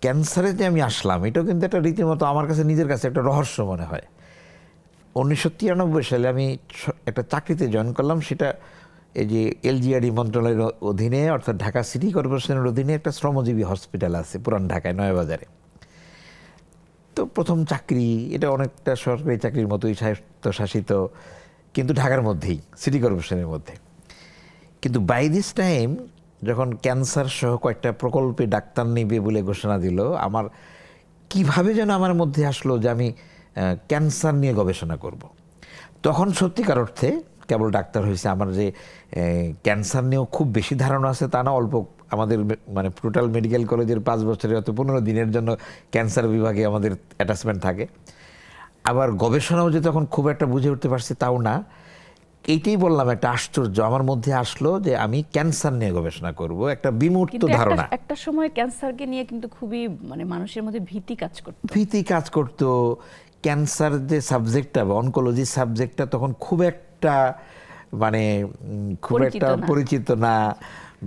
ক্যান্সারে যে আমি আসলাম এটাও কিন্তু একটা রীতিমতো আমার কাছে নিজের কাছে একটা রহস্য মনে হয়। 1993 সালে আমি একটা চাকরিতে জয়েন করলাম, সেটা এই যে এলজিআরই মন্ত্রণালয়ের অধীনে, অর্থাৎ ঢাকা সিটি কর্পোরেশনের অধীনে একটা শ্রমজীবী হসপিটাল আছে পুরান ঢাকায় নয়াবাজারে। তো প্রথম চাকরি, এটা অনেকটা সরকারি চাকরির মতোই, স্বায়ত্তশাসিত, কিন্তু ঢাকার মধ্যেই, সিটি কর্পোরেশনের মধ্যে। কিন্তু বাই দিস টাইম যখন ক্যান্সার সহ কয়েকটা প্রকল্পে ডাক্তার নেবে বলে ঘোষণা দিল, আমার কিভাবে যেন আমার মধ্যে আসলো যে আমি ক্যান্সার নিয়ে গবেষণা করব। তখন সত্যিকার অর্থে কেবল ডাক্তার হয়েছে, আমার যে ক্যান্সার নিয়েও খুব বেশি ধারণা আছে তা না, অল্প। আমাদের মানে টোটাল মেডিকেল কলেজের 5 বছরে অত 15 দিনের জন্য ক্যান্সার বিভাগে আমাদের অ্যাটাচমেন্ট থাকে। আবার গবেষণাও যে তখন খুব একটা বুঝে উঠতে পারছি তাও না। এইটাই বললাম, একটা আশ্চর্য আমার মধ্যে আসলো যে আমি ক্যান্সার নিয়ে গবেষণা করব, একটা বিমূর্ত ধারণা। একটা সময় ক্যান্সারকে নিয়ে কিন্তু খুবই মানে মানুষের মধ্যে ভীতি কাজ করতো। ক্যান্সার যে সাবজেক্টটা বা অনকোলজি সাবজেক্টটা তখন খুব একটা মানে খুব একটা পরিচিত না,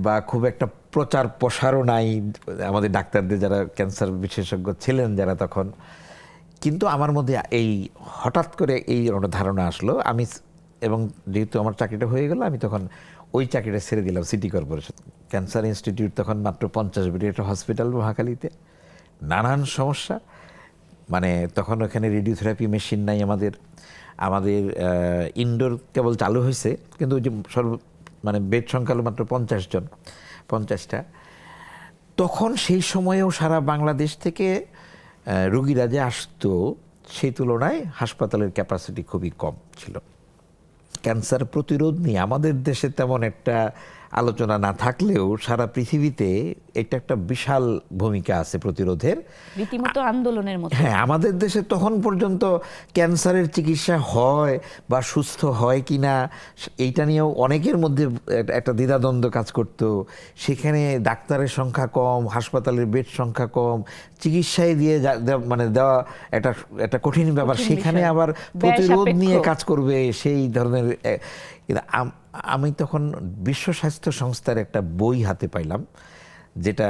বা খুব একটা প্রচার প্রসারও নাই আমাদের ডাক্তারদের, যারা ক্যান্সার বিশেষজ্ঞ ছিলেন যারা তখন। কিন্তু আমার মধ্যে এই হঠাৎ করে এই ধারণা আসলো। আমি এবং যেহেতু আমার চাকরিটা হয়ে গেল, আমি তখন ওই চাকরিটা ছেড়ে দিলাম সিটি কর্পোরেশন। ক্যান্সার ইনস্টিটিউট তখন মাত্র 50 বেডের একটা হসপিটাল মহাখালীতে, নানান সমস্যা। মানে তখন ওখানে রেডিওথেরাপি মেশিন নাই আমাদের, আমাদের ইনডোর কেবল চালু হয়েছে, কিন্তু ওই যে মানে বেড সংখ্যা হলো মাত্র 50 জন, 50টা। তখন সেই সময়েও সারা বাংলাদেশ থেকে রোগীরা যে আসতো, সেই তুলনায় হাসপাতালের ক্যাপাসিটি খুবই কম ছিল। ক্যান্সার প্রতিরোধ নিয়ে আমাদের দেশে তেমন একটা আলোচনা না থাকলেও সারা পৃথিবীতে এটা একটা বিশাল ভূমিকা আছে প্রতিরোধের, রীতিমতো আন্দোলনের মতো। হ্যাঁ, আমাদের দেশে তখন পর্যন্ত ক্যান্সারের চিকিৎসা হয় বা সুস্থ হয় কি না এইটা নিয়েও অনেকের মধ্যে একটা দ্বিধাদ্বন্দ্ব কাজ করতো। সেখানে ডাক্তারের সংখ্যা কম, হাসপাতালের বেড সংখ্যা কম, চিকিৎসায় দিয়ে মানে দেওয়া একটা একটা কঠিন ব্যাপার। সেখানে আবার প্রতিরোধ নিয়ে কাজ করবে সেই ধরনের। আমি তখন বিশ্ব স্বাস্থ্য সংস্থার একটা বই হাতে পাইলাম, যেটা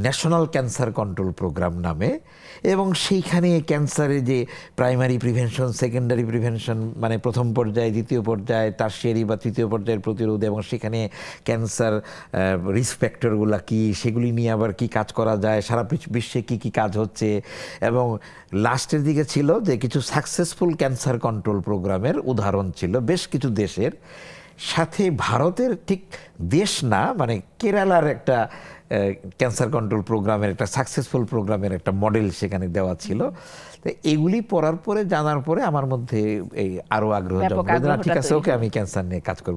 ন্যাশনাল ক্যান্সার কন্ট্রোল প্রোগ্রাম নামে, এবং সেইখানে ক্যান্সারের যে প্রাইমারি প্রিভেনশন, সেকেন্ডারি প্রিভেনশন, মানে প্রথম পর্যায়ে, দ্বিতীয় পর্যায়ে, টারশিয়ারি বা তৃতীয় পর্যায়ের প্রতিরোধ, এবং সেখানে ক্যান্সার রিস্ক ফ্যাক্টরগুলো কী, সেগুলি নিয়ে আবার কি কাজ করা যায়, সারা বিশ্বে কি কি কাজ হচ্ছে। এবং লাস্টের দিকে ছিল যে কিছু সাকসেসফুল ক্যান্সার কন্ট্রোল প্রোগ্রামের উদাহরণ ছিল বেশ কিছু দেশের, সাথে ভারতের ঠিক দেশ না, মানে কেরালার একটা ক্যান্সার কন্ট্রোল প্রোগ্রামের একটা সাকসেসফুল প্রোগ্রামের একটা মডেল সেখানে দেওয়া ছিল। তো এগুলি পড়ার পরে, জানার পরে আমার মধ্যে এই আরও আগ্রহ জন্ম, ঠিক আছে, ওকে আমি ক্যান্সার নিয়ে কাজ করবো।